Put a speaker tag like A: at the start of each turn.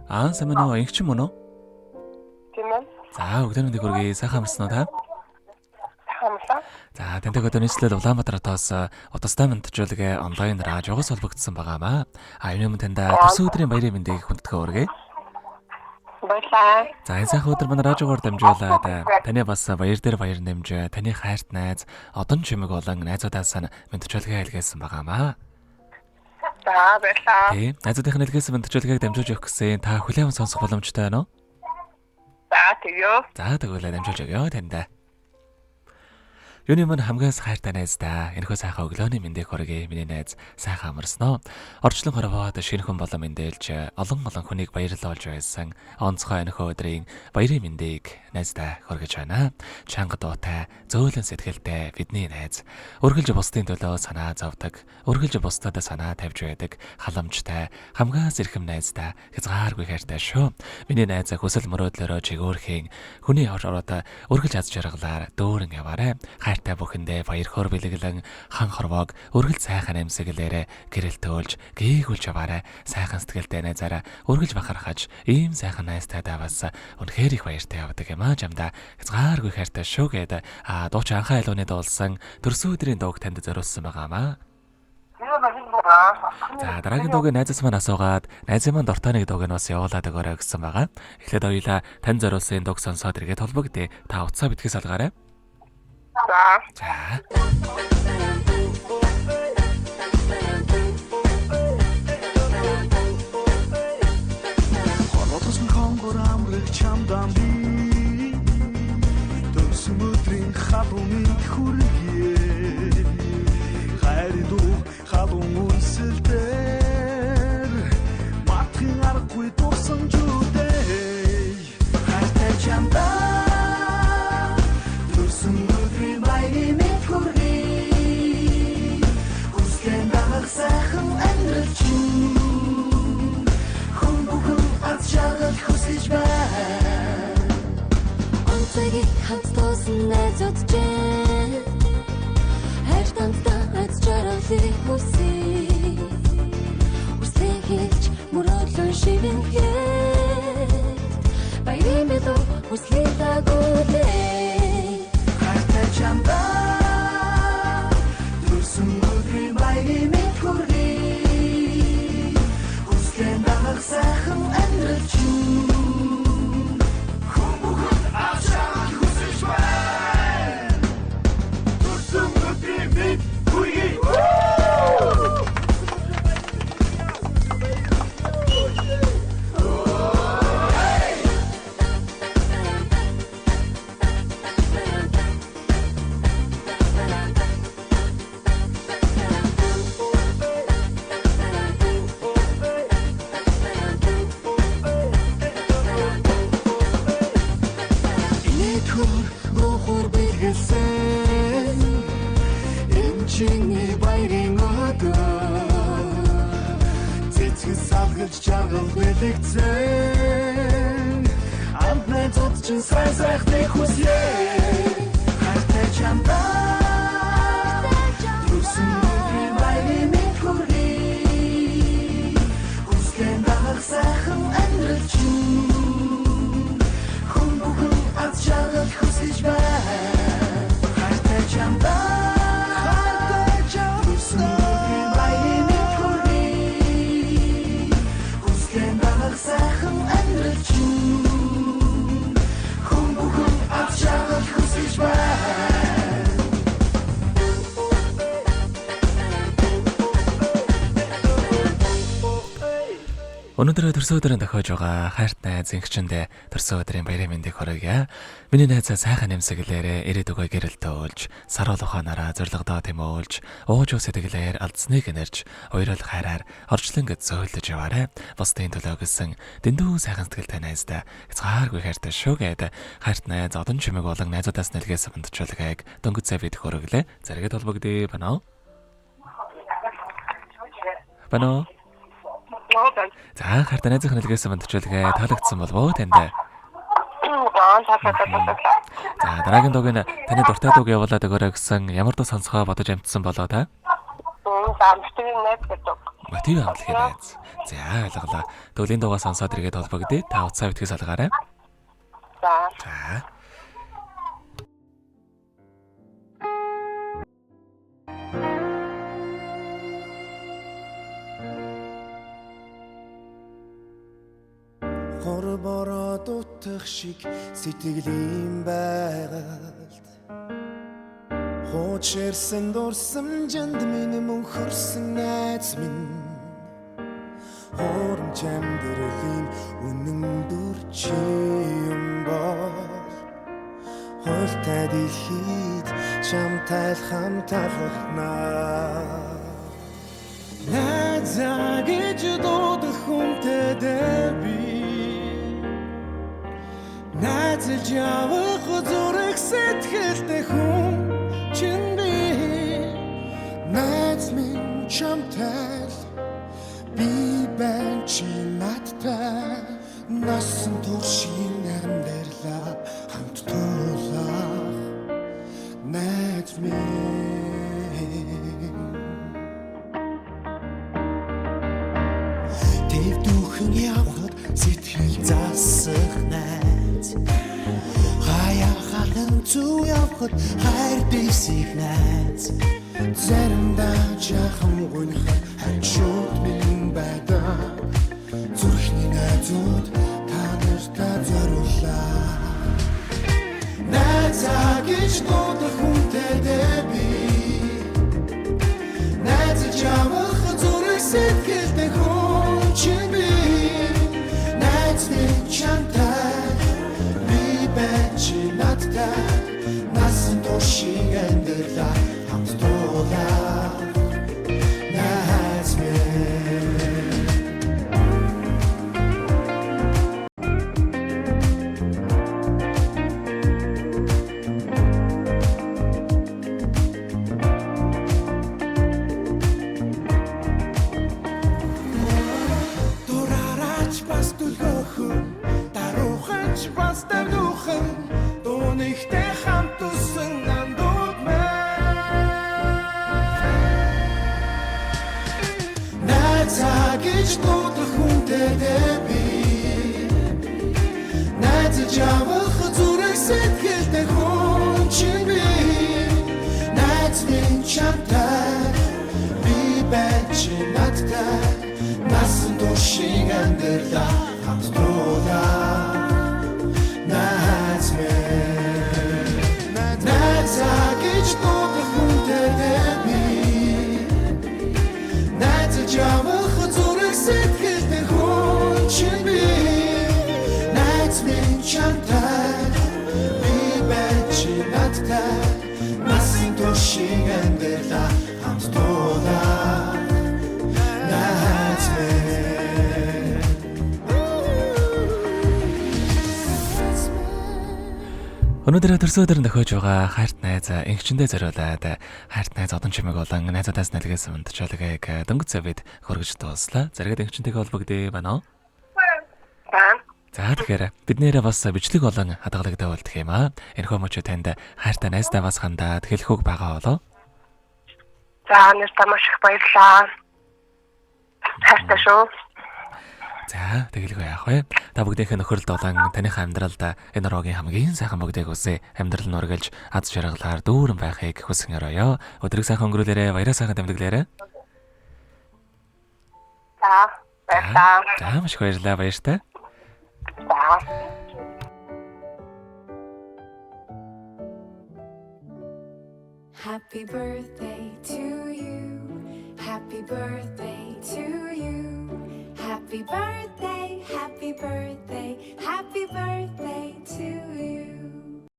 A: Самано ингэч юм уу?
B: Тийм ээ.
A: За, өглөөний хүргэе. Сайхан амарсан уу та?
B: Хамсаа.
A: За, тэндэг одоо нийслэл Улаанбаатар хотоос удастай мэдчилгээ онлайн радиогоос холбогдсон байгаамаа. Энэ юм таньда төрсөн өдрийн баярын мэндийг хүндэтгэн хүргэе.
B: Баярлалаа.
A: За, энэ сайхан өдөр манай радиогоор дамжуулаад таны бас баяр дээр баяр нэмж, таны хайрт найз, одон чимэг болон найзуудаас мэдчилгээ илгээсэн байгаамаа.
B: За, баярлалаа.
A: Тийм, найзуудын илгээсэн мэдчилгээг дамжуулж өгөх гэсэн та хүлээвэн сонсох боломжтой байна уу?
B: За, тэгё.
A: За, тэгвэл дамжуулж өгье таньда. Юуны мань хамгаас хайртай найздаа энэхүү сайхан өглөөний мэндийг хүргэе. Миний найз сайхан амарсноо. Орчлон хоровоод шинэхэн болон мэндэлж олон хүнийг баярлуулж байсан. Онцгой энэхүү өдрийн баярын мэндийг найздаа хүргэж байна. Чанга дуутай, зөөлөн сэтгэлтэй бидний найз. Өргөлж бусдын төлөө санаа зовдөг, өргөлж бусдад санаа тавьж байдаг, халамжтай, хамгаас эрхэм найздаа хязгааргүй хайртай шүү. Миний найз хүсэл мөрөөдлөөрөө чигөөрхийн хүний ороод өргөлж аз жаргалаар дөөрөн яваарэ. Хайртай бүхэндээ баяр хөөр бэлэглэн хан хорвоог өргөл сайхан амьсгалээрэ гэрэл төөлж гээгүүлж аваарэ. Сайхан сэтгэлтэй найзаараа өргөлж бахархаж ийм сайхан найзтай даваас үнэхээр их баяртай явдаг юм аа жамда. Хязгааргүй хайртай шүү гэдэг дууч анхаа айлууны дуулсан төрсөн өдрийн дууг танд зориулсан байгаамаа. За, дараагийн дууг найзаас маань асуугаад найзын маань дуртай нэг дууг нь бас явуулаад өгөөрэй гэсэн байгаа. Эхлээд хоёулаа тань зориулсан дууг сонсоод иргээд холбогдъё. Та утсаа битгий салгаарай.
B: За.
C: Хорвоотсон хонгор амрах чамдан би төрсөн өдрийн халуун хүргэе. Хайрдуу халуун үнсэлтээр матхын аргагүй дурсан жүдэй. Хайртай чамдан сайхан амьдралч хүн бүхэн аз жаргал хүсэж байна.
D: Онцгийг хамт тоосон найзууд чинь хайр тантаа аз жаргалыг хүсье. Үсээ хийж мөрөөдлөн шивэн хэд баярын мэдүү хүслэлэгүүлээ.
C: Хайртай чамдаа төрсөн өдрийн баярын мэд хүргэе. Хүслэн дагах сайхан амьдралч хүн бүхэн аз жаргал хүсэж байна. Төрсөн өдрийн мэд хүргэе. Жаргал бэлэгцэн амт найзууд чинь сайн сайхныг хүсье. Хайртай чамдаа төрсөн өдрийн баярын мэд хүргэе. Хүслэн дагах сайхан амьдралч хүн бүхэн аз жаргал хүсэж байна. Хайртай чамдаа сайхан амьдралч хүн бүхэн аз жаргал хүсэж байна.
A: Өнөөдөр төрсөн өдрийн тохиож байгаа хайрт найз зингчэндээ төрсөн өдрийн баярын мэндийг хүргье. Миний найз сайхан нэмсэглээрээ ирээдүгөө гэрэл төөлж, сар улаанаараа зоригдоо тэмүүлж, ууж сэтгэлээр алдсныг нэрж, уурал хайраар орчлон гэд зөөлдөж яваарэ. Бусдын төлөө гэсэн дэндүү сайхан сэтгэлтэй найздаа хязгааргүй хайртай шүү гэдэг хайрт найз одон чимэг болон найзуудаас нэлгээс бандчуулгааг дөнгөцөө бид хүргэлээ. Зэрэгэд холбогдъё байна уу? Байна уу? За, хайртай найзын хэлгээс бандчуулгаа таалагдсан болов уу танд? За, дараагийн дууг нь таны дуртай дууг явуулаад өгөөрэй гэсэн ямар дуу сонсохоо бодож амтсан болоо та?
B: За, битгий найз гэдэг.
A: Мотив амлахын найз. За ойлголоо. Төвлийн дуугаа сонсоод иргээд холбогдъё. Та утсаа битгий салгаарай.
B: За.
A: За.
C: Хор бороод утах шиг сэтгэлийн байгальд Хоочэрсэн дурсамжинд минь мөнхөрсөн найз минь Хоромч амьдралын үнэн дүр чи юм бол Хоолтой дэлхийд чамтай хамтархнаа Найзаа гэж дуудах хүнтэй би Найзалж явах зүрх сэтгэлтэй хүн чин би Найз минь чамтай би байна чи надтай насан туршийн амьдралаа хамт туулах Найз минь Тэв дүүхэн явхад сэтгэл засах найз Хаяа халан зүү явхад хайр дэсих найз Заримдаа жахан гунхад хачууд минь байдаг Зүрхний найзууд та нартай зориуллаа Найзаа гэж дуудах хүнтэй би Найзаж явах зүрх сэтгэлтэй хүн чи би Найз минь чамтай би байна чи надтай насан туршийн амьдралаа хамт туулах Найз минь Дураараач бас түлхөхөн даруухач бас тавдуухын Дунихтэй хамт тусан андууд Найзаа гэж дуудах хүнтэй би Найзаж явах зүрх сэтгэлтэй хүн чи би Найз минь чамтай би байна чи надтай насан туршийн амьдралаа хамт туулах Найз минь Найзаа гэж дуудах хүнтэй би Найзаж явах зүрх сэтгэлтэй хүн чи би Найз минь чамтай би байна чи надтай насан туршийн амьдралаа хамт туулах Найз минь
A: Өнөөдөр төрсөн өдөр нөхөж байгаа хайрт найз ингчэндээ зориулаад хайрт найз одон чимэг болон найзуудаас нэлгээс унтчаалгыг дөнгөж завид хөргөж дууслаа. Зэрэгэд ингчэнтэйгээ холбогдъё байна уу? За тэгэхээр бид нэрээ бас бичлэг болон хадгалагтай болдох юм аа. Энэхүү мөчөө танд хайртай найздаа бас хандаад хэлэхүүг байгаа болоо.
B: За нэртээ маш их баярлалаа. Хайртай шүү.
A: За тэгэлгүй яах вэ? Та бүгдийнхээ нөхөрлөлд болон таныхаа амьдралд энэ рогийн хамгийн сайхан бүгдийг үсэ амьдрал нь ургалж аз жаргалаар дүүрэн байхыг хүсэн өрөөё. Өдрийг сайхан өнгөрүүлээрэ, баяраа сайхан тэмдэглээрэ.
B: За баярлалаа.
A: За маш их баярлалаа, баяртай.
B: За.
D: Happy birthday to you. Happy birthday to you. Happy birthday, happy birthday.